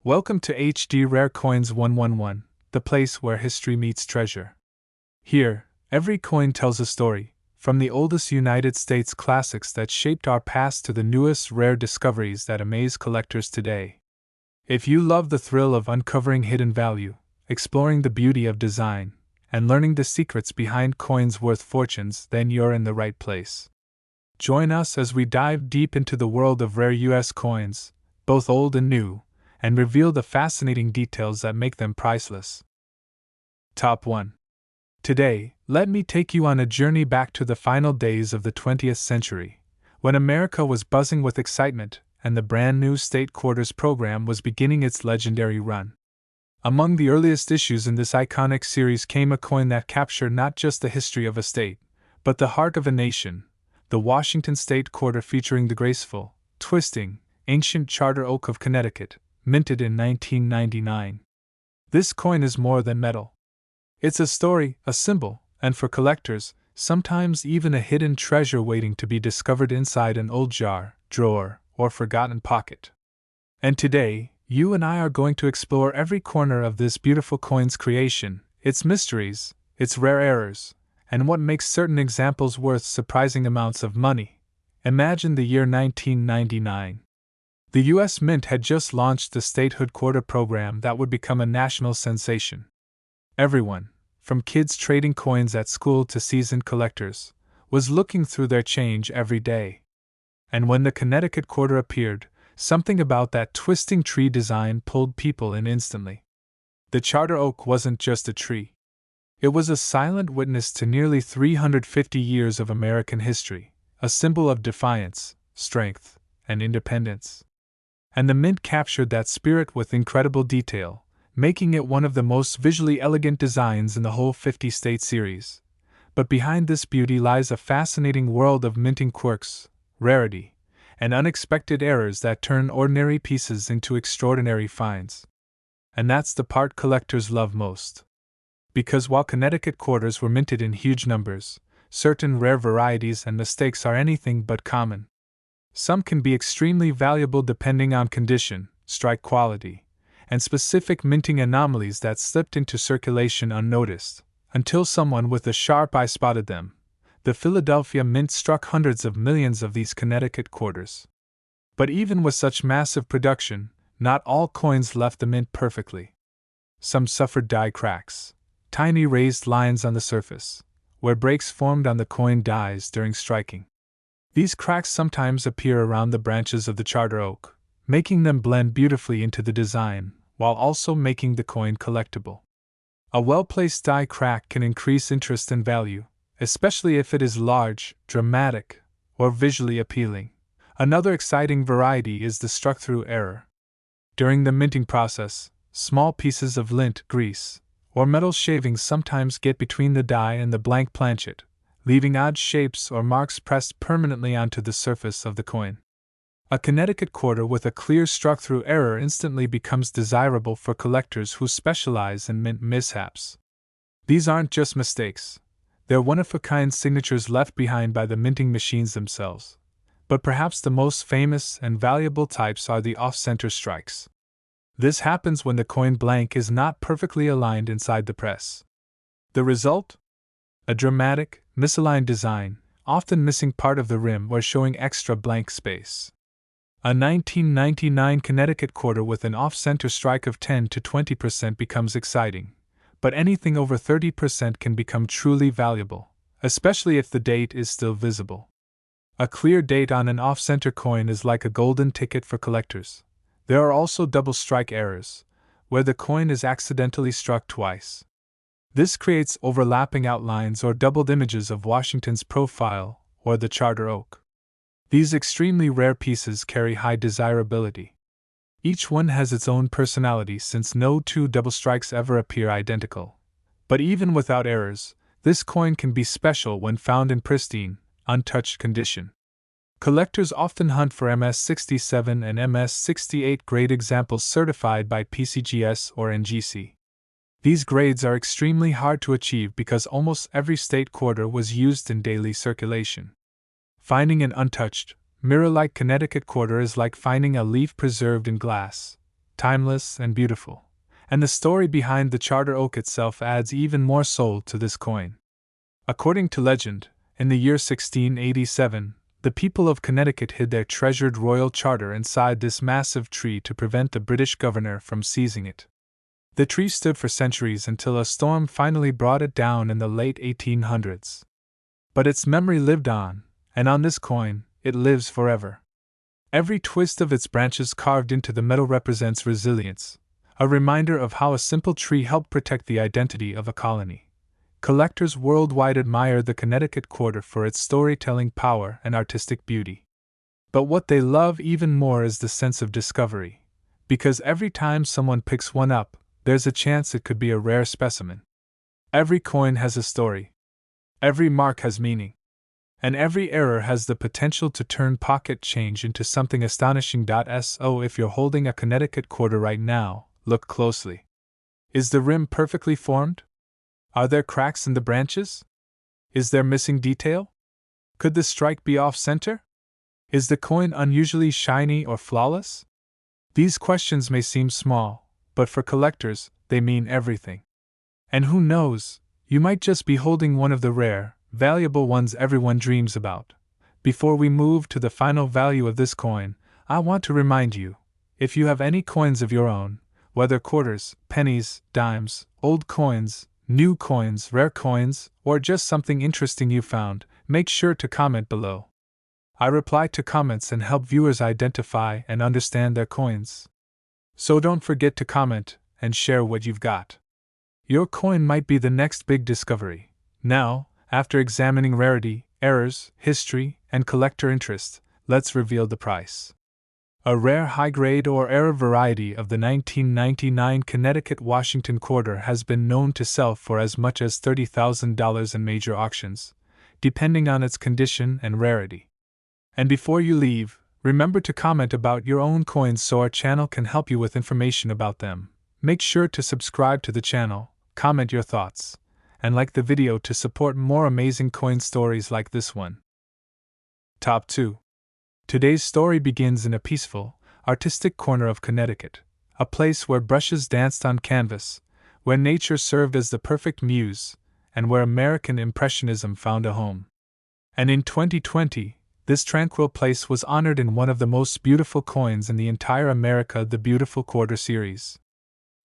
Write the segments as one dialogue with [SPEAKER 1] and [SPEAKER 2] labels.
[SPEAKER 1] Welcome to HD Rare Coins111, the place where history meets treasure. Here, every coin tells a story, from the oldest United States classics that shaped our past to the newest rare discoveries that amaze collectors today. If you love the thrill of uncovering hidden value, exploring the beauty of design, and learning the secrets behind coins worth fortunes, then you're in the right place. Join us as we dive deep into the world of rare U.S. coins, both old and new, and reveal the fascinating details that make them priceless. Top 1. Today, let me take you on a journey back to the final days of the 20th century, when America was buzzing with excitement and the brand new State Quarters program was beginning its legendary run. Among the earliest issues in this iconic series came a coin that captured not just the history of a state, but the heart of a nation, the Washington State Quarter, featuring the graceful, twisting, ancient charter oak of Connecticut, minted in 1999. This coin is more than metal. It's a story, a symbol, and for collectors, sometimes even a hidden treasure waiting to be discovered inside an old jar, drawer, or forgotten pocket. And today, you and I are going to explore every corner of this beautiful coin's creation, its mysteries, its rare errors, and what makes certain examples worth surprising amounts of money. Imagine the year 1999. The U.S. Mint had just launched the statehood quarter program that would become a national sensation. Everyone, from kids trading coins at school to seasoned collectors, was looking through their change every day. And when the Connecticut quarter appeared, something about that twisting tree design pulled people in instantly. The charter oak wasn't just a tree. It was a silent witness to nearly 350 years of American history, a symbol of defiance, strength, and independence. And the Mint captured that spirit with incredible detail, making it one of the most visually elegant designs in the whole 50-state series. But behind this beauty lies a fascinating world of minting quirks, rarity, and unexpected errors that turn ordinary pieces into extraordinary finds. And that's the part collectors love most. Because while Connecticut quarters were minted in huge numbers, certain rare varieties and mistakes are anything but common. Some can be extremely valuable depending on condition, strike quality, and specific minting anomalies that slipped into circulation unnoticed, until someone with a sharp eye spotted them. The Philadelphia Mint struck hundreds of millions of these Connecticut quarters. But even with such massive production, not all coins left the Mint perfectly. Some suffered die cracks, tiny raised lines on the surface, where breaks formed on the coin dies during striking. These cracks sometimes appear around the branches of the charter oak, making them blend beautifully into the design, while also making the coin collectible. A well-placed die crack can increase interest and value, especially if it is large, dramatic, or visually appealing. Another exciting variety is the struck-through error. During the minting process, small pieces of lint, grease, or metal shavings sometimes get between the die and the blank planchet, leaving odd shapes or marks pressed permanently onto the surface of the coin. A Connecticut quarter with a clear struck-through error instantly becomes desirable for collectors who specialize in mint mishaps. These aren't just mistakes, they're one-of-a-kind signatures left behind by the minting machines themselves. But perhaps the most famous and valuable types are the off-center strikes. This happens when the coin blank is not perfectly aligned inside the press. The result? A dramatic, misaligned design, often missing part of the rim or showing extra blank space. A 1999 Connecticut quarter with an off-center strike of 10 to 20% becomes exciting, but anything over 30% can become truly valuable, especially if the date is still visible. A clear date on an off-center coin is like a golden ticket for collectors. There are also double strike errors, where the coin is accidentally struck twice. This creates overlapping outlines or doubled images of Washington's profile or the charter oak. These extremely rare pieces carry high desirability. Each one has its own personality since no two double strikes ever appear identical. But even without errors, this coin can be special when found in pristine, untouched condition. Collectors often hunt for MS-67 and MS-68 grade examples certified by PCGS or NGC. These grades are extremely hard to achieve because almost every state quarter was used in daily circulation. Finding an untouched, mirror-like Connecticut quarter is like finding a leaf preserved in glass. timeless, and beautiful. And the story behind the charter oak itself adds even more soul to this coin. According to legend, in the year 1687, the people of Connecticut hid their treasured royal charter inside this massive tree to prevent the British governor from seizing it. The tree stood for centuries until a storm finally brought it down in the late 1800s. But its memory lived on, and on this coin, it lives forever. Every twist of its branches carved into the metal represents resilience, a reminder of how a simple tree helped protect the identity of a colony. Collectors worldwide admire the Connecticut quarter for its storytelling power and artistic beauty. But what they love even more is the sense of discovery, because every time someone picks one up, there's a chance it could be a rare specimen. Every coin has a story. Every mark has meaning. And every error has the potential to turn pocket change into something astonishing. So if you're holding a Connecticut quarter right now, look closely. Is the rim perfectly formed? Are there cracks in the branches? Is there missing detail? Could the strike be off-center? Is the coin unusually shiny or flawless? These questions may seem small, but for collectors, they mean everything. And who knows, you might just be holding one of the rare, valuable ones everyone dreams about. Before we move to the final value of this coin, I want to remind you, if you have any coins of your own, whether quarters, pennies, dimes, old coins, new coins, rare coins, or just something interesting you found, make sure to comment below. I reply to comments and help viewers identify and understand their coins. So don't forget to comment and share what you've got. Your coin might be the next big discovery. Now, after examining rarity, errors, history, and collector interest, let's reveal the price. A rare high-grade or error variety of the 1999 Connecticut Washington quarter has been known to sell for as much as $30,000 in major auctions, depending on its condition and rarity. And before you leave, remember to comment about your own coins so our channel can help you with information about them. Make sure to subscribe to the channel, comment your thoughts, and like the video to support more amazing coin stories like this one. Top 2. Today's story begins in a peaceful, artistic corner of Connecticut, a place where brushes danced on canvas, where nature served as the perfect muse, and where American Impressionism found a home. And in 2020, this tranquil place was honored in one of the most beautiful coins in the entire America, the Beautiful Quarter series.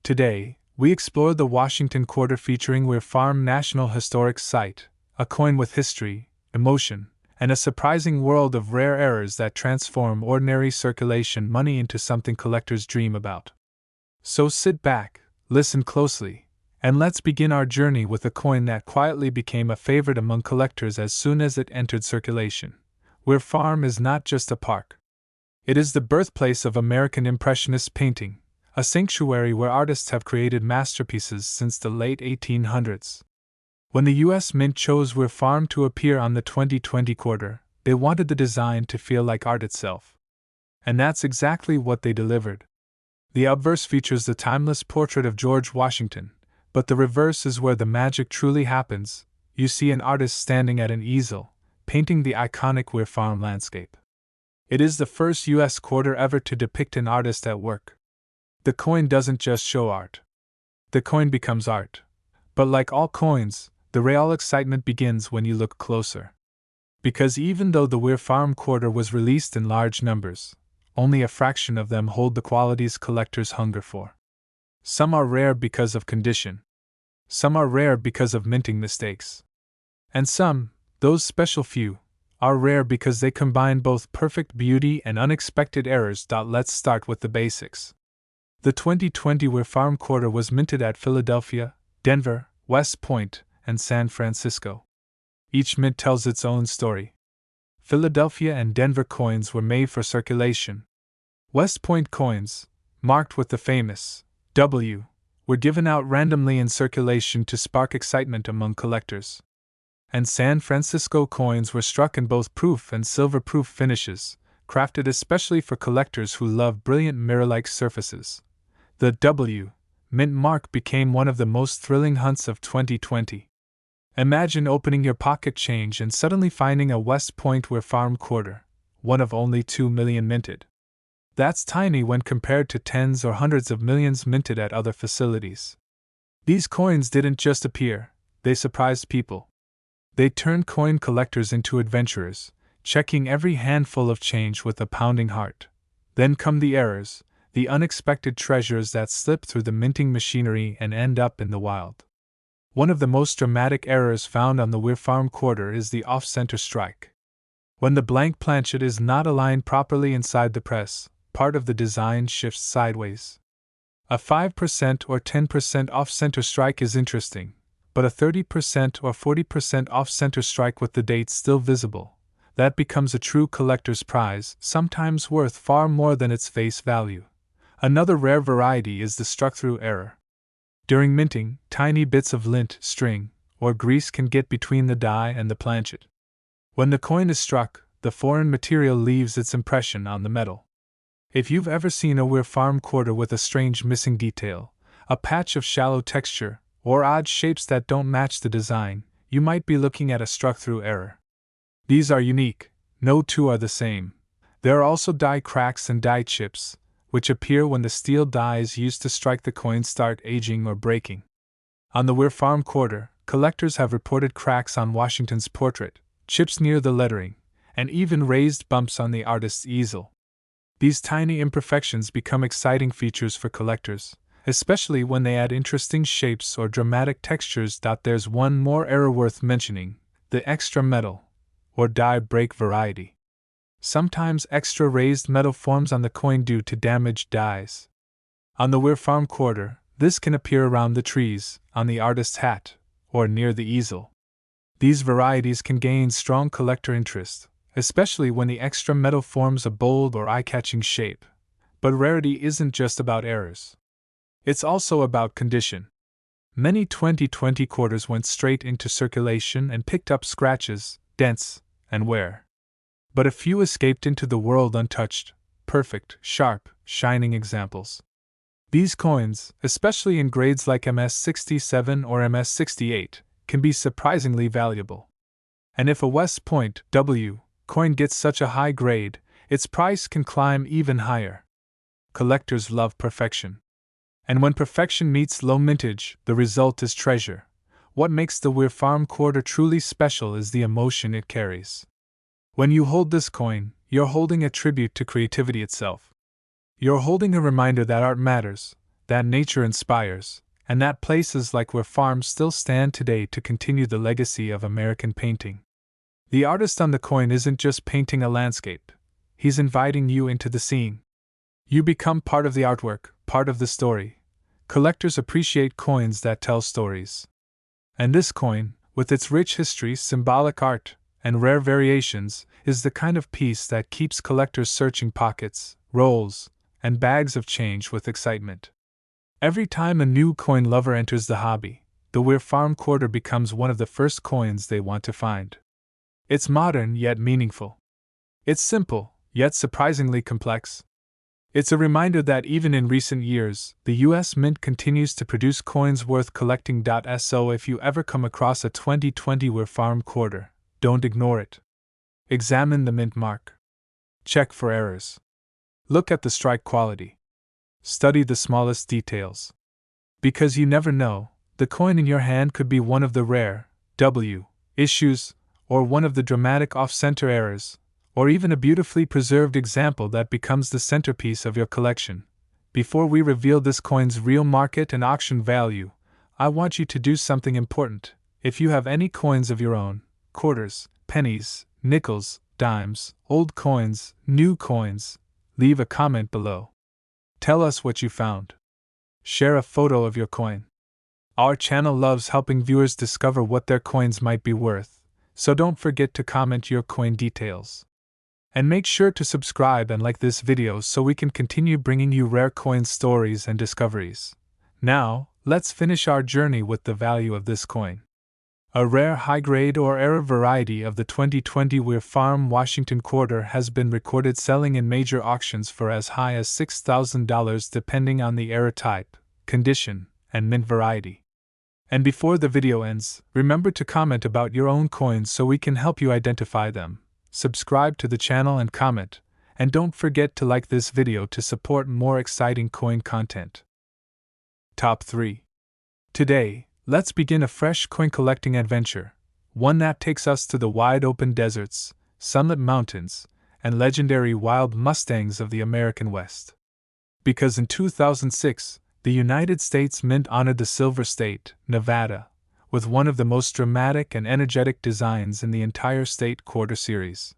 [SPEAKER 1] Today, we explore the Washington Quarter featuring Weir Farm National Historic Site, a coin with history, emotion, and a surprising world of rare errors that transform ordinary circulation money into something collectors dream about. So sit back, listen closely, and let's begin our journey with a coin that quietly became a favorite among collectors as soon as it entered circulation. Weir Farm is not just a park. It is the birthplace of American Impressionist painting, a sanctuary where artists have created masterpieces since the late 1800s. When the U.S. Mint chose Weir Farm to appear on the 2020 quarter, they wanted the design to feel like art itself. And that's exactly what they delivered. The obverse features the timeless portrait of George Washington, but the reverse is where the magic truly happens. You see an artist standing at an easel, painting the iconic Weir Farm landscape. It is the first U.S. quarter ever to depict an artist at work. The coin doesn't just show art. The coin becomes art. But like all coins, the real excitement begins when you look closer. Because even though the Weir Farm quarter was released in large numbers, only a fraction of them hold the qualities collectors hunger for. Some are rare because of condition. Some are rare because of minting mistakes. And some, those special few, are rare because they combine both perfect beauty and unexpected errors. Let's start with the basics. The 2020 Weir Farm quarter was minted at Philadelphia, Denver, West Point, and San Francisco. Each mint tells its own story. Philadelphia and Denver coins were made for circulation. West Point coins, marked with the famous W, were given out randomly in circulation to spark excitement among collectors. And San Francisco coins were struck in both proof and silver-proof finishes, crafted especially for collectors who love brilliant mirror-like surfaces. The W mint mark became one of the most thrilling hunts of 2020. Imagine opening your pocket change and suddenly finding a West Point Weir Farm quarter, one of only 2 million minted. That's tiny when compared to tens or hundreds of millions minted at other facilities. These coins didn't just appear, they surprised people. They turned coin collectors into adventurers, checking every handful of change with a pounding heart. Then come the errors, the unexpected treasures that slip through the minting machinery and end up in the wild. One of the most dramatic errors found on the Rare Farm Quarter is the off-center strike. When the blank planchet is not aligned properly inside the press, part of the design shifts sideways. A 5% or 10% off-center strike is interesting, but a 30% or 40% off-center strike with the date still visible, that becomes a true collector's prize, sometimes worth far more than its face value. Another rare variety is the struck-through error. During minting, tiny bits of lint, string, or grease can get between the die and the planchet. When the coin is struck, the foreign material leaves its impression on the metal. If you've ever seen a Rare Farm Quarter with a strange missing detail, a patch of shallow texture, or odd shapes that don't match the design, you might be looking at a struck-through error. These are unique, no two are the same. There are also die cracks and die chips, which appear when the steel dies used to strike the coin start aging or breaking. On the Rare Farm Quarter, collectors have reported cracks on Washington's portrait, chips near the lettering, and even raised bumps on the artist's easel. These tiny imperfections become exciting features for collectors, especially when they add interesting shapes or dramatic textures. There's one more error worth mentioning, the extra metal, or die break variety. Sometimes extra raised metal forms on the coin due to damaged dies. On the Rare Farm Quarter, this can appear around the trees, on the artist's hat, or near the easel. These varieties can gain strong collector interest, especially when the extra metal forms a bold or eye-catching shape. But rarity isn't just about errors. It's also about condition. Many 2020 quarters went straight into circulation and picked up scratches, dents, and wear. But a few escaped into the world untouched, perfect, sharp, shining examples. These coins, especially in grades like MS67 or MS68, can be surprisingly valuable. And if a West Point W coin gets such a high grade, its price can climb even higher. Collectors love perfection. And when perfection meets low mintage, the result is treasure. What makes the Rare Farm Quarter truly special is the emotion it carries. When you hold this coin, you're holding a tribute to creativity itself. You're holding a reminder that art matters, that nature inspires, and that places like Rare Farms still stand today to continue the legacy of American painting. The artist on the coin isn't just painting a landscape, he's inviting you into the scene. You become part of the artwork, part of the story. Collectors appreciate coins that tell stories. And this coin, with its rich history, symbolic art, and rare variations, is the kind of piece that keeps collectors searching pockets, rolls, and bags of change with excitement. Every time a new coin lover enters the hobby, the Rare Farm Quarter becomes one of the first coins they want to find. It's modern yet meaningful. It's simple, yet surprisingly complex. It's a reminder that even in recent years, the US Mint continues to produce coins worth collecting. So if you ever come across a 2020 Rare Farm Quarter, don't ignore it. Examine the mint mark. Check for errors. Look at the strike quality. Study the smallest details. Because you never know, the coin in your hand could be one of the rare W issues, or one of the dramatic off-center errors, or even a beautifully preserved example that becomes the centerpiece of your collection. Before we reveal this coin's real market and auction value, I want you to do something important. If you have any coins of your own, quarters, pennies, nickels, dimes, old coins, new coins, leave a comment below. Tell us what you found. Share a photo of your coin. Our channel loves helping viewers discover what their coins might be worth, so don't forget to comment your coin details. And make sure to subscribe and like this video so we can continue bringing you rare coin stories and discoveries. Now, let's finish our journey with the value of this coin. A rare high-grade or error variety of the 2020 Rare Farm Washington Quarter has been recorded selling in major auctions for as high as $6,000 depending on the error type, condition, and mint variety. And before the video ends, remember to comment about your own coins so we can help you identify them. Subscribe to the channel and comment, and don't forget to like this video to support more exciting coin content. Top 3. Today, let's begin a fresh coin collecting adventure, one that takes us to the wide open deserts, sunlit mountains, and legendary wild mustangs of the American West. Because in 2006, the United States Mint honored the Silver State, Nevada, with one of the most dramatic and energetic designs in the entire State Quarter series.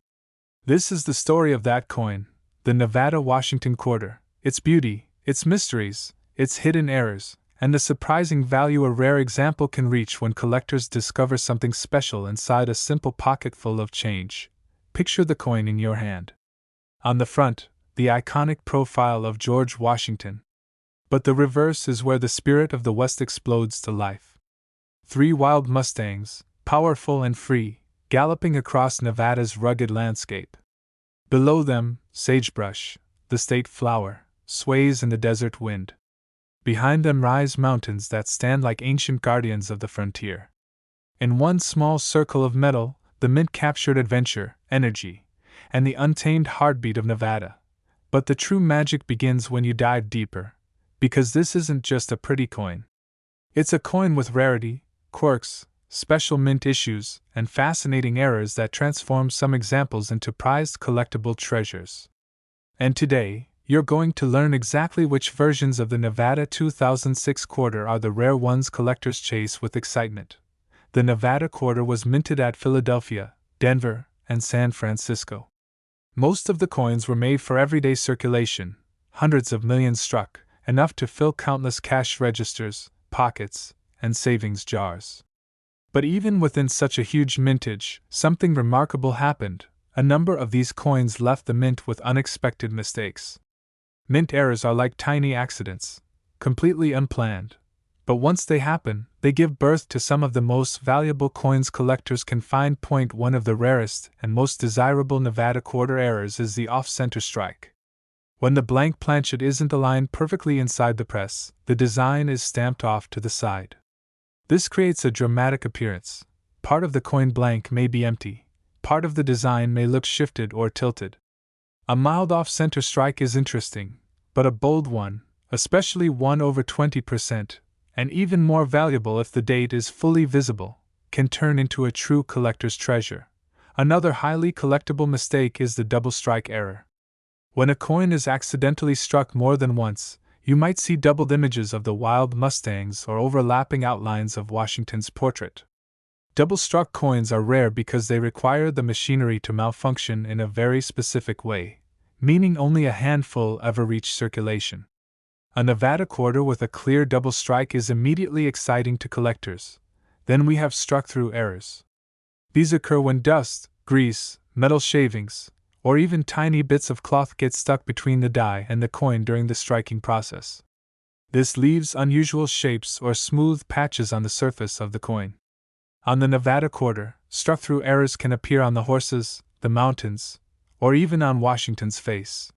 [SPEAKER 1] This is the story of that coin, the Nevada Washington Quarter, its beauty, its mysteries, its hidden errors, and the surprising value a rare example can reach when collectors discover something special inside a simple pocket full of change. Picture the coin in your hand. On the front, the iconic profile of George Washington. But the reverse is where the spirit of the West explodes to life. 3 wild mustangs, powerful and free, galloping across Nevada's rugged landscape. Below them, sagebrush, the state flower, sways in the desert wind. Behind them rise mountains that stand like ancient guardians of the frontier. In one small circle of metal, the mint captured adventure, energy, and the untamed heartbeat of Nevada. But the true magic begins when you dive deeper, because this isn't just a pretty coin. It's a coin with rarity, quirks, special mint issues, and fascinating errors that transform some examples into prized collectible treasures. And today, you're going to learn exactly which versions of the Nevada 2006 quarter are the rare ones collectors chase with excitement. The Nevada quarter was minted at Philadelphia, Denver, and San Francisco. Most of the coins were made for everyday circulation, hundreds of millions struck, enough to fill countless cash registers, pockets, and savings jars. But even within such a huge mintage, something remarkable happened. A number of these coins left the mint with unexpected mistakes. Mint errors are like tiny accidents, completely unplanned. But once they happen, they give birth to some of the most valuable coins collectors can find. One of the rarest and most desirable Nevada quarter errors is the off-center strike. When the blank planchet isn't aligned perfectly inside the press, the design is stamped off to the side. This creates a dramatic appearance. Part of the coin blank may be empty, part of the design may look shifted or tilted. A mild off-center strike is interesting, but a bold one, especially one over 20%, and even more valuable if the date is fully visible, can turn into a true collector's treasure. Another highly collectible mistake is the double strike error. When a coin is accidentally struck more than once, you might see doubled images of the wild mustangs or overlapping outlines of Washington's portrait. Double-struck coins are rare because they require the machinery to malfunction in a very specific way, meaning only a handful ever reach circulation. A Nevada quarter with a clear double strike is immediately exciting to collectors. Then we have struck-through errors. These occur when dust, grease, metal shavings, or even tiny bits of cloth get stuck between the die and the coin during the striking process. This leaves unusual shapes or smooth patches on the surface of the coin. On the Nevada quarter, struck-through errors can appear on the horses, the mountains, or even on Washington's face.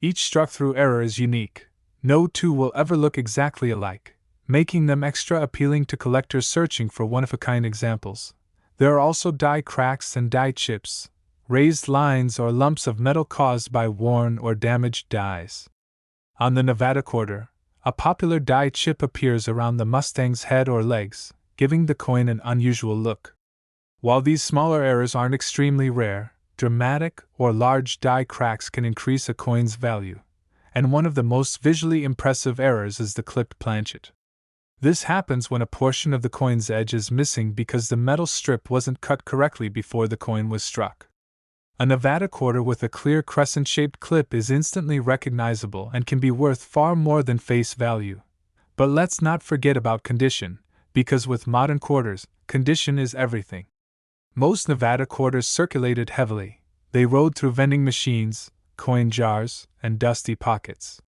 [SPEAKER 1] Each struck-through error is unique. No two will ever look exactly alike, making them extra appealing to collectors searching for one-of-a-kind examples. There are also die cracks and die chips, raised lines or lumps of metal caused by worn or damaged dies. On the Nevada quarter, a popular die chip appears around the Mustang's head or legs, giving the coin an unusual look. While these smaller errors aren't extremely rare, dramatic or large die cracks can increase a coin's value, and one of the most visually impressive errors is the clipped planchet. This happens when a portion of the coin's edge is missing because the metal strip wasn't cut correctly before the coin was struck. A Nevada quarter with a clear crescent-shaped clip is instantly recognizable and can be worth far more than face value. But let's not forget about condition, because with modern quarters, condition is everything. Most Nevada quarters circulated heavily. They rode through vending machines, coin jars, and dusty pockets.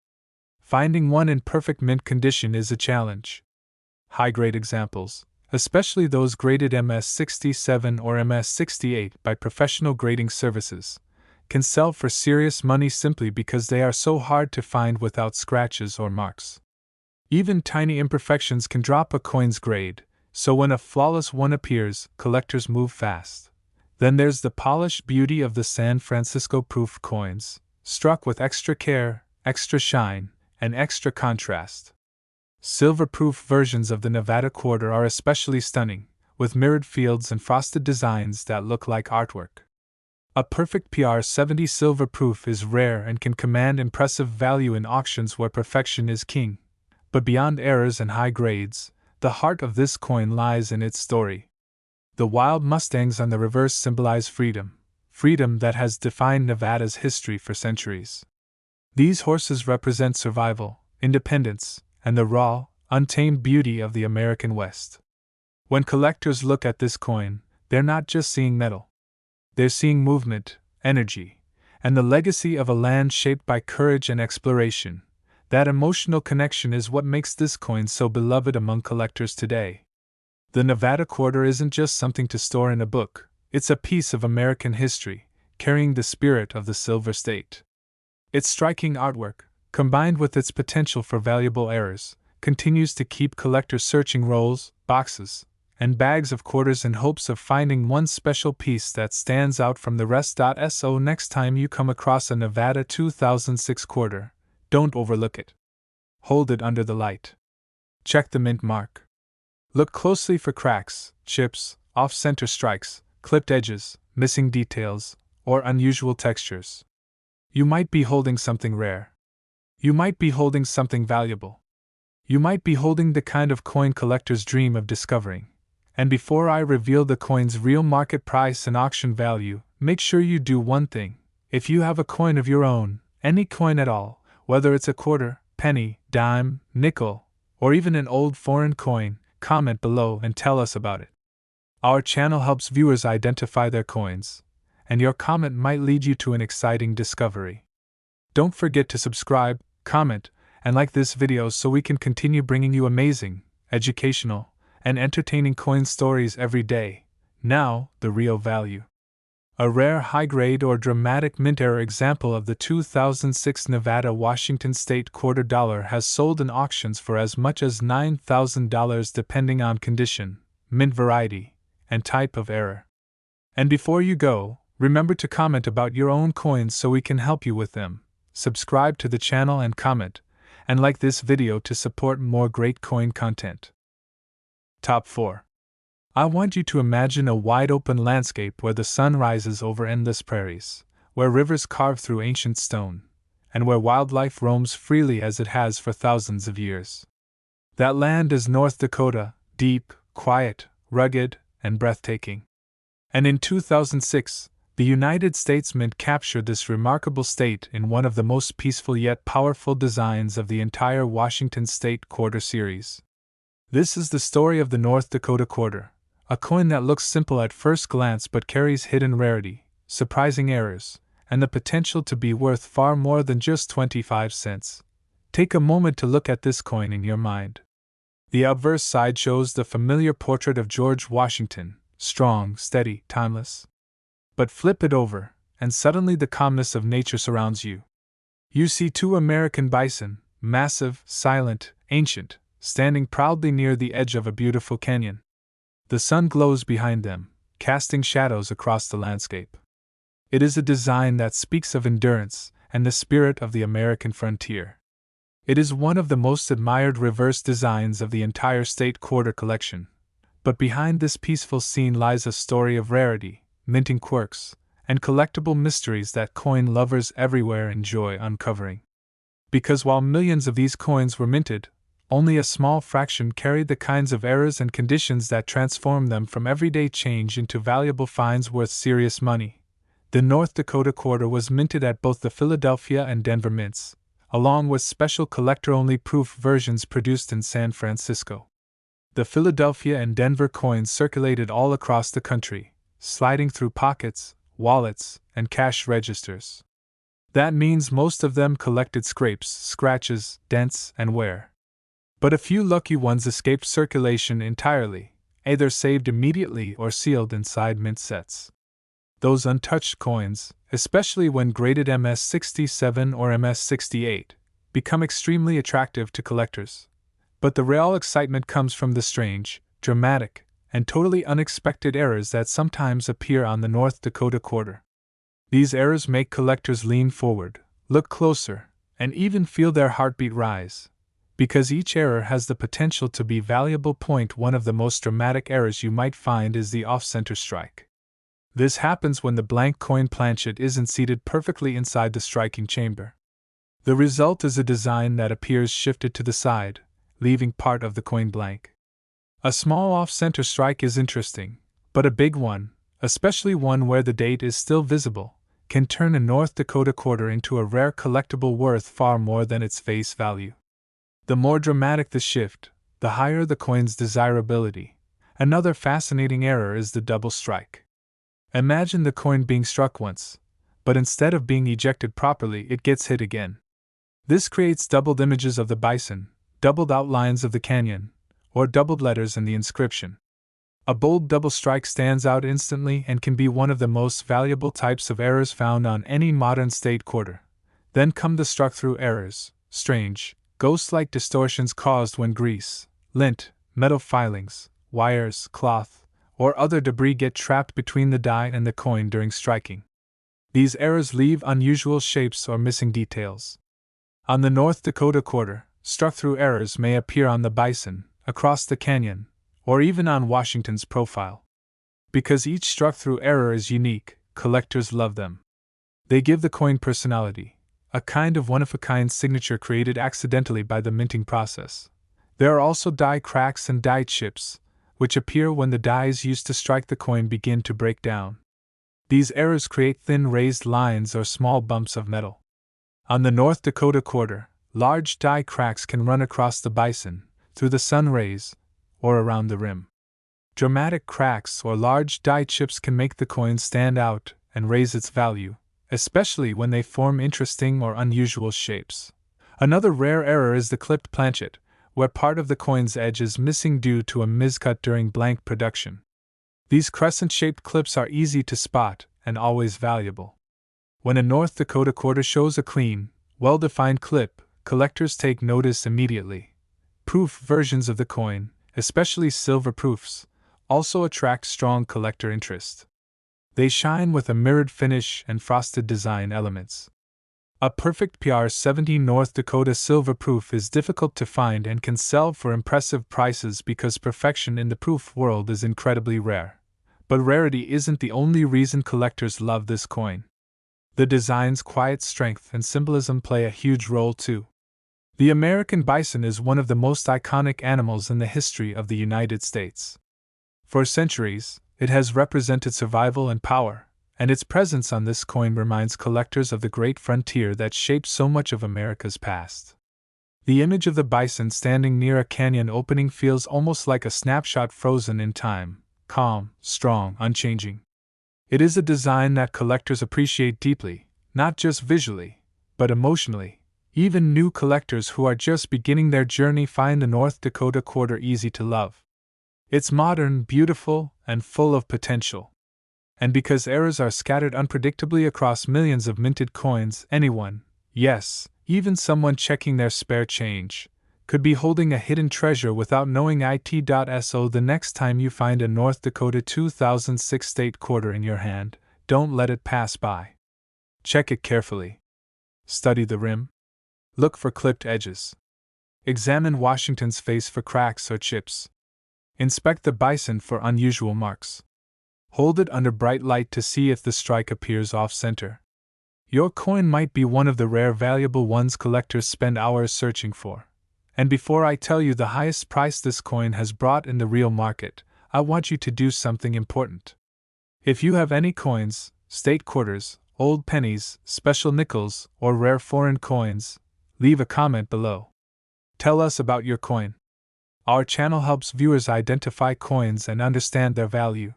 [SPEAKER 1] Finding one in perfect mint condition is a challenge. High-grade examples, especially those graded MS-67 or MS-68 by professional grading services, can sell for serious money simply because they are so hard to find without scratches or marks. Even tiny imperfections can drop a coin's grade, so when a flawless one appears, collectors move fast. Then there's the polished beauty of the San Francisco proof coins, struck with extra care, extra shine, and extra contrast. Silver-proof versions of the Nevada quarter are especially stunning, with mirrored fields and frosted designs that look like artwork. A perfect PR70 silver-proof is rare and can command impressive value in auctions where perfection is king. But beyond errors and high grades, the heart of this coin lies in its story. The wild Mustangs on the reverse symbolize freedom, freedom that has defined Nevada's history for centuries. These horses represent survival, independence, and the raw, untamed beauty of the American West. When collectors look at this coin, they're not just seeing metal. They're seeing movement, energy, and the legacy of a land shaped by courage and exploration. That emotional connection is what makes this coin so beloved among collectors today. The Nevada quarter isn't just something to store in a book, it's a piece of American history, carrying the spirit of the Silver State. Its striking artwork, combined with its potential for valuable errors, continues to keep collectors searching rolls, boxes, and bags of quarters in hopes of finding one special piece that stands out from the rest. So next time you come across a Nevada 2006 quarter, don't overlook it. Hold it under the light. Check the mint mark. Look closely for cracks, chips, off-center strikes, clipped edges, missing details, or unusual textures. You might be holding something rare. You might be holding something valuable. You might be holding the kind of coin collectors dream of discovering. And before I reveal the coin's real market price and auction value, make sure you do one thing. If you have a coin of your own, any coin at all, whether it's a quarter, penny, dime, nickel, or even an old foreign coin, comment below and tell us about it. Our channel helps viewers identify their coins, and your comment might lead you to an exciting discovery. Don't forget to subscribe, comment, and like this video so we can continue bringing you amazing, educational, and entertaining coin stories every day. Now, the real value. A rare high-grade or dramatic mint-era example of the 2006 Nevada Washington State quarter dollar has sold in auctions for as much as $9,000 depending on condition, mint variety, and type of error. And before you go, remember to comment about your own coins so we can help you with them. Subscribe to the channel and comment, and like this video to support more great coin content. Top 4. I want you to imagine a wide-open landscape where the sun rises over endless prairies, where rivers carve through ancient stone, and where wildlife roams freely as it has for thousands of years. That land is North Dakota, deep, quiet, rugged, and breathtaking. And in 2006, the United States Mint captured this remarkable state in one of the most peaceful yet powerful designs of the entire Washington State Quarter series. This is the story of the North Dakota quarter, a coin that looks simple at first glance but carries hidden rarity, surprising errors, and the potential to be worth far more than just 25 cents. Take a moment to look at this coin in your mind. The obverse side shows the familiar portrait of George Washington, strong, steady, timeless. But flip it over, and suddenly the calmness of nature surrounds you. You see two American bison, massive, silent, ancient, standing proudly near the edge of a beautiful canyon. The sun glows behind them, casting shadows across the landscape. It is a design that speaks of endurance and the spirit of the American frontier. It is one of the most admired reverse designs of the entire state quarter collection. But behind this peaceful scene lies a story of rarity, minting quirks, and collectible mysteries that coin lovers everywhere enjoy uncovering. Because while millions of these coins were minted, only a small fraction carried the kinds of errors and conditions that transform them from everyday change into valuable finds worth serious money. The North Dakota quarter was minted at both the Philadelphia and Denver mints, along with special collector-only proof versions produced in San Francisco. The Philadelphia and Denver coins circulated all across the country, sliding through pockets, wallets, and cash registers. That means most of them collected scrapes, scratches, dents, and wear. But a few lucky ones escaped circulation entirely, either saved immediately or sealed inside mint sets. Those untouched coins, especially when graded MS-67 or MS-68, become extremely attractive to collectors. But the real excitement comes from the strange, dramatic, and totally unexpected errors that sometimes appear on the North Dakota quarter. These errors make collectors lean forward, Look closer, and even feel their heartbeat rise, because each error has the potential to be valuable. Point: one of the most dramatic errors you might find is the off-center strike. This happens when the blank coin planchet isn't seated perfectly inside the striking chamber. The result is a design that appears shifted to the side, leaving part of the coin blank. A small off-center strike is interesting, but a big one, especially one where the date is still visible, can turn a North Dakota quarter into a rare collectible worth far more than its face value. The more dramatic the shift, the higher the coin's desirability. Another fascinating error is the double strike. Imagine the coin being struck once, but instead of being ejected properly, it gets hit again. This creates doubled images of the bison, doubled outlines of the canyon, or doubled letters in the inscription. A bold double strike stands out instantly and can be one of the most valuable types of errors found on any modern state quarter. Then come the struck-through errors, strange, ghost-like distortions caused when grease, lint, metal filings, wires, cloth, or other debris get trapped between the die and the coin during striking. These errors leave unusual shapes or missing details. On the North Dakota quarter, struck-through errors may appear on the bison, across the canyon, or even on Washington's profile. Because each struck-through error is unique, collectors love them. They give the coin personality, a kind of one-of-a-kind signature created accidentally by the minting process. There are also die cracks and die chips, which appear when the dies used to strike the coin begin to break down. These errors create thin raised lines or small bumps of metal. On the North Dakota quarter, large die cracks can run across the bison, through the sun rays, or around the rim. Dramatic cracks or large die chips can make the coin stand out and raise its value, especially when they form interesting or unusual shapes. Another rare error is the clipped planchet, where part of the coin's edge is missing due to a miscut during blank production. These crescent-shaped clips are easy to spot and always valuable. When a North Dakota quarter shows a clean, well-defined clip, collectors take notice immediately. Proof versions of the coin, especially silver proofs, also attract strong collector interest. They shine with a mirrored finish and frosted design elements. A perfect PR-70 North Dakota silver proof is difficult to find and can sell for impressive prices because perfection in the proof world is incredibly rare. But rarity isn't the only reason collectors love this coin. The design's quiet strength and symbolism play a huge role too. The American bison is one of the most iconic animals in the history of the United States. For centuries, it has represented survival and power, and its presence on this coin reminds collectors of the great frontier that shaped so much of America's past. The image of the bison standing near a canyon opening feels almost like a snapshot frozen in time, calm, strong, unchanging. It is a design that collectors appreciate deeply, not just visually, but emotionally. Even new collectors who are just beginning their journey find the North Dakota quarter easy to love. It's modern, beautiful, and full of potential. And because errors are scattered unpredictably across millions of minted coins, anyone, yes, even someone checking their spare change, could be holding a hidden treasure without knowing it. So the next time you find a North Dakota 2006 state quarter in your hand, don't let it pass by. Check it carefully. Study the rim. Look for clipped edges. Examine Washington's face for cracks or chips. Inspect the bison for unusual marks. Hold it under bright light to see if the strike appears off-center. Your coin might be one of the rare valuable ones collectors spend hours searching for. And before I tell you the highest price this coin has brought in the real market, I want you to do something important. If you have any coins, state quarters, old pennies, special nickels, or rare foreign coins, leave a comment below. Tell us about your coin. Our channel helps viewers identify coins and understand their value.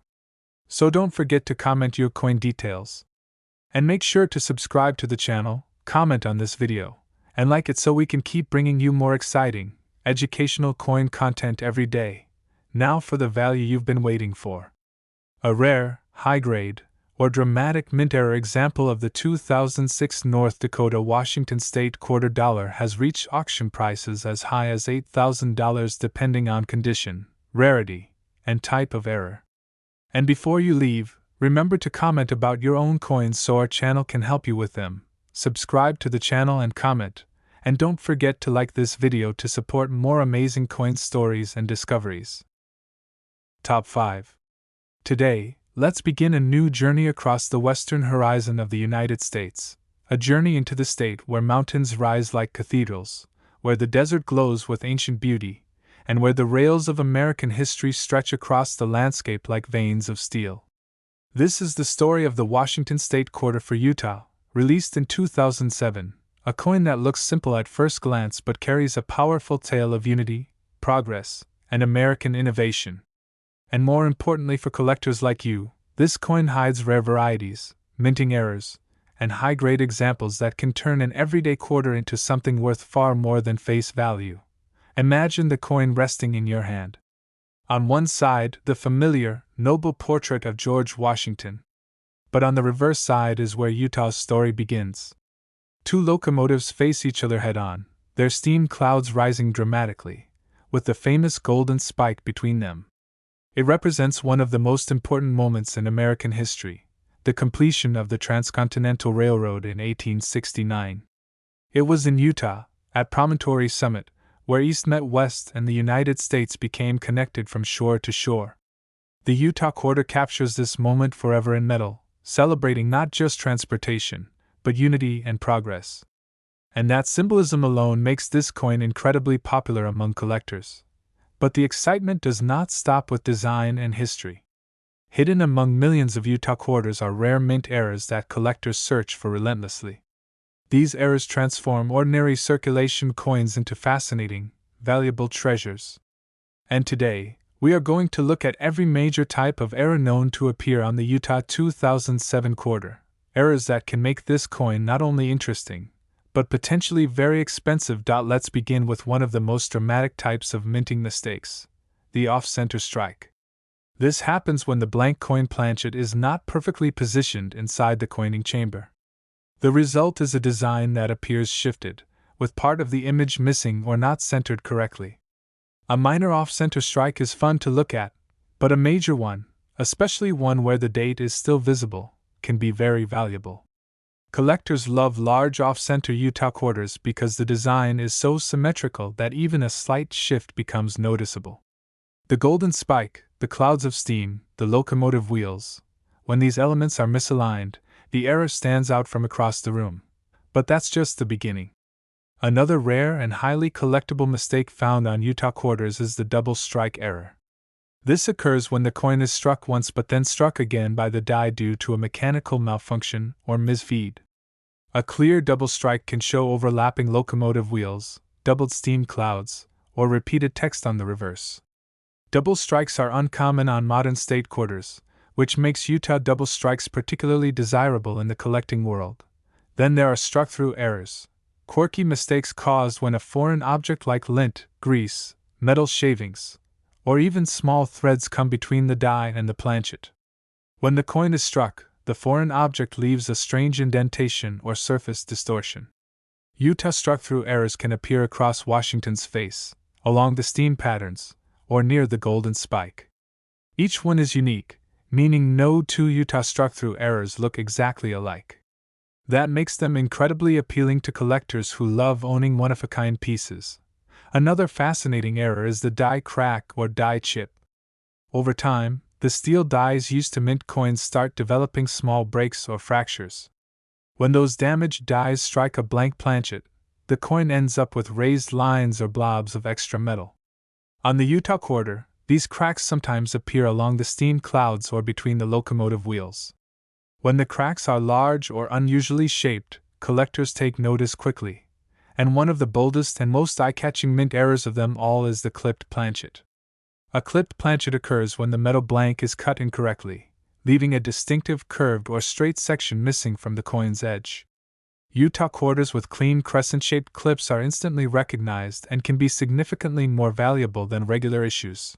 [SPEAKER 1] So don't forget to comment your coin details. And make sure to subscribe to the channel, comment on this video, and like it so we can keep bringing you more exciting, educational coin content every day. Now for the value you've been waiting for. A rare, high-grade, or dramatic mint error example of the 2006 North Dakota Washington State quarter dollar has reached auction prices as high as $8,000 depending on condition, rarity, and type of error. And before you leave, remember to comment about your own coins so our channel can help you with them. subscribe to the channel and comment, and don't forget to like this video to support more amazing coin stories and discoveries. Top 5. Today, let's begin a new journey across the western horizon of the United States, a journey into the state where mountains rise like cathedrals, where the desert glows with ancient beauty, and where the rails of American history stretch across the landscape like veins of steel. This is the story of the Washington State Quarter for Utah, released in 2007, a coin that looks simple at first glance but carries a powerful tale of unity, progress, and American innovation. And more importantly for collectors like you, this coin hides rare varieties, minting errors, and high-grade examples that can turn an everyday quarter into something worth far more than face value. Imagine the coin resting in your hand. On one side, the familiar, noble portrait of George Washington. But on the reverse side is where Utah's story begins. Two locomotives face each other head-on, their steam clouds rising dramatically, with the famous golden spike between them. It represents one of the most important moments in American history, the completion of the Transcontinental Railroad in 1869. It was in Utah, at Promontory Summit, where East met West and the United States became connected from shore to shore. The Utah Quarter captures this moment forever in metal, celebrating not just transportation, but unity and progress. And that symbolism alone makes this coin incredibly popular among collectors. But the excitement does not stop with design and history. Hidden among millions of Utah quarters are rare mint errors that collectors search for relentlessly. These errors transform ordinary circulation coins into fascinating, valuable treasures. And today, we are going to look at every major type of error known to appear on the Utah 2007 quarter, errors that can make this coin not only interesting, but potentially very expensive. Let's begin with one of the most dramatic types of minting mistakes, the off-center strike. This happens when the blank coin planchet is not perfectly positioned inside the coining chamber. The result is a design that appears shifted, with part of the image missing or not centered correctly. A minor off-center strike is fun to look at, but a major one, especially one where the date is still visible, can be very valuable. Collectors love large off-center Utah quarters because the design is so symmetrical that even a slight shift becomes noticeable. The golden spike, the clouds of steam, the locomotive wheels. When these elements are misaligned, the error stands out from across the room. But that's just the beginning. Another rare and highly collectible mistake found on Utah quarters is the double strike error. This occurs when the coin is struck once but then struck again by the die due to a mechanical malfunction or misfeed. A clear double strike can show overlapping locomotive wheels, doubled steam clouds, or repeated text on the reverse. Double strikes are uncommon on modern state quarters, which makes Utah double strikes particularly desirable in the collecting world. Then there are struck-through errors, quirky mistakes caused when a foreign object like lint, grease, metal shavings, or even small threads come between the die and the planchet. When the coin is struck, the foreign object leaves a strange indentation or surface distortion. Utah struck-through errors can appear across Washington's face, along the steam patterns, or near the golden spike. Each one is unique, meaning no two Utah struck-through errors look exactly alike. That makes them incredibly appealing to collectors who love owning one-of-a-kind pieces. Another fascinating error is the die crack or die chip. Over time, the steel dies used to mint coins start developing small breaks or fractures. When those damaged dies strike a blank planchet, the coin ends up with raised lines or blobs of extra metal. On the Utah quarter, these cracks sometimes appear along the steam clouds or between the locomotive wheels. When the cracks are large or unusually shaped, collectors take notice quickly, and one of the boldest and most eye-catching mint errors of them all is the clipped planchet. A clipped planchet occurs when the metal blank is cut incorrectly, leaving a distinctive curved or straight section missing from the coin's edge. Utah quarters with clean crescent-shaped clips are instantly recognized and can be significantly more valuable than regular issues.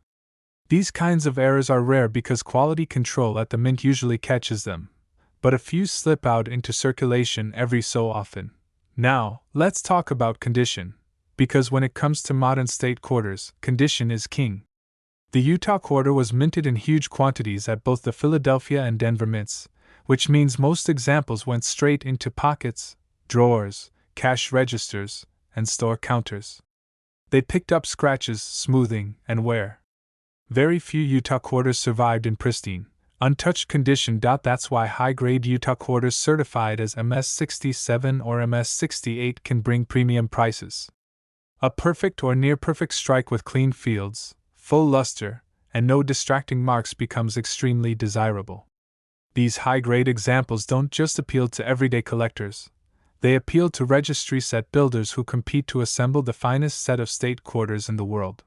[SPEAKER 1] These kinds of errors are rare because quality control at the mint usually catches them, but a few slip out into circulation every so often. Now, let's talk about condition, because when it comes to modern state quarters, condition is king. The Utah quarter was minted in huge quantities at both the Philadelphia and Denver mints, which means most examples went straight into pockets, drawers, cash registers, and store counters. They picked up scratches, smoothing, and wear. Very few Utah quarters survived in pristine, untouched condition. That's why high-grade Utah quarters certified as MS-67 or MS-68 can bring premium prices. A perfect or near-perfect strike with clean fields, full luster, and no distracting marks becomes extremely desirable. These high-grade examples don't just appeal to everyday collectors. They appeal to registry set builders who compete to assemble the finest set of state quarters in the world.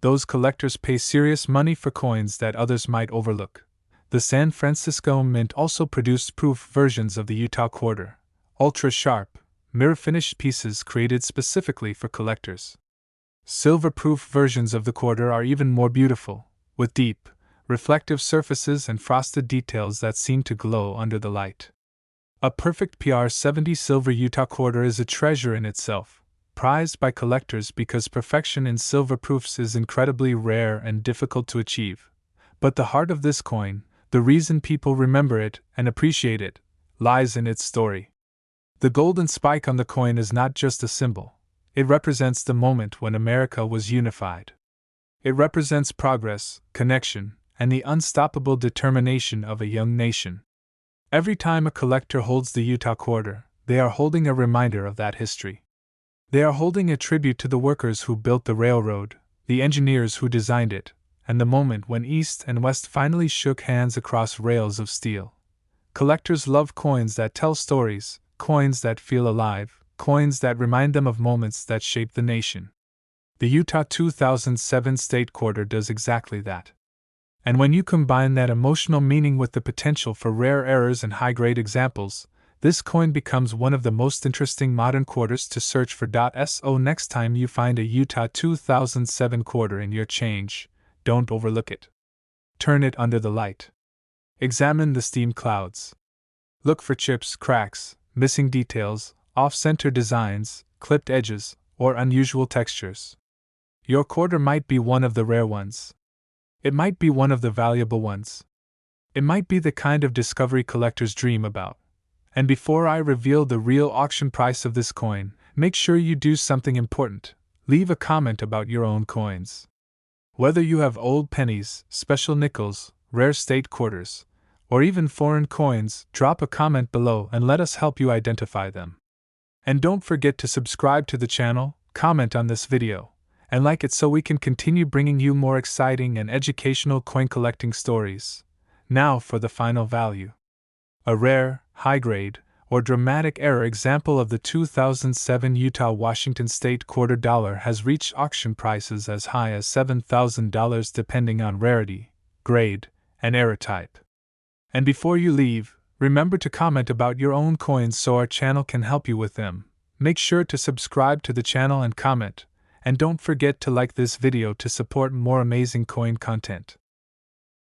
[SPEAKER 1] Those collectors pay serious money for coins that others might overlook. The San Francisco Mint also produced proof versions of the Utah quarter, ultra-sharp, mirror-finished pieces created specifically for collectors. Silver-proof versions of the quarter are even more beautiful, with deep, reflective surfaces and frosted details that seem to glow under the light. A perfect PR-70 silver Utah quarter is a treasure in itself, prized by collectors because perfection in silver proofs is incredibly rare and difficult to achieve. But the heart of this coin, the reason people remember it and appreciate it, lies in its story. The golden spike on the coin is not just a symbol. It represents the moment when America was unified. It represents progress, connection, and the unstoppable determination of a young nation. Every time a collector holds the Utah quarter, they are holding a reminder of that history. They are holding a tribute to the workers who built the railroad, the engineers who designed it, and the moment when East and West finally shook hands across rails of steel. Collectors love coins that tell stories, coins that feel alive, coins that remind them of moments that shaped the nation. The Utah 2007 State Quarter does exactly that. And when you combine that emotional meaning with the potential for rare errors and high-grade examples, this coin becomes one of the most interesting modern quarters to search for. So next time you find a Utah 2007 quarter in your change, don't overlook it. Turn it under the light. Examine the steam clouds. Look for chips, cracks, missing details, off-center designs, clipped edges, or unusual textures. Your quarter might be one of the rare ones. It might be one of the valuable ones. It might be the kind of discovery collectors dream about. And before I reveal the real auction price of this coin, make sure you do something important. Leave a comment about your own coins. Whether you have old pennies, special nickels, rare state quarters, or even foreign coins, drop a comment below and let us help you identify them. And don't forget to subscribe to the channel, comment on this video, and like it so we can continue bringing you more exciting and educational coin collecting stories. Now for the final value. A rare, high-grade, or dramatic error example of the 2007 Utah-Washington State Quarter dollar has reached auction prices as high as $7,000 depending on rarity, grade, and error type. And before you leave, remember to comment about your own coins so our channel can help you with them. Make sure to subscribe to the channel and comment, and don't forget to like this video to support more amazing coin content.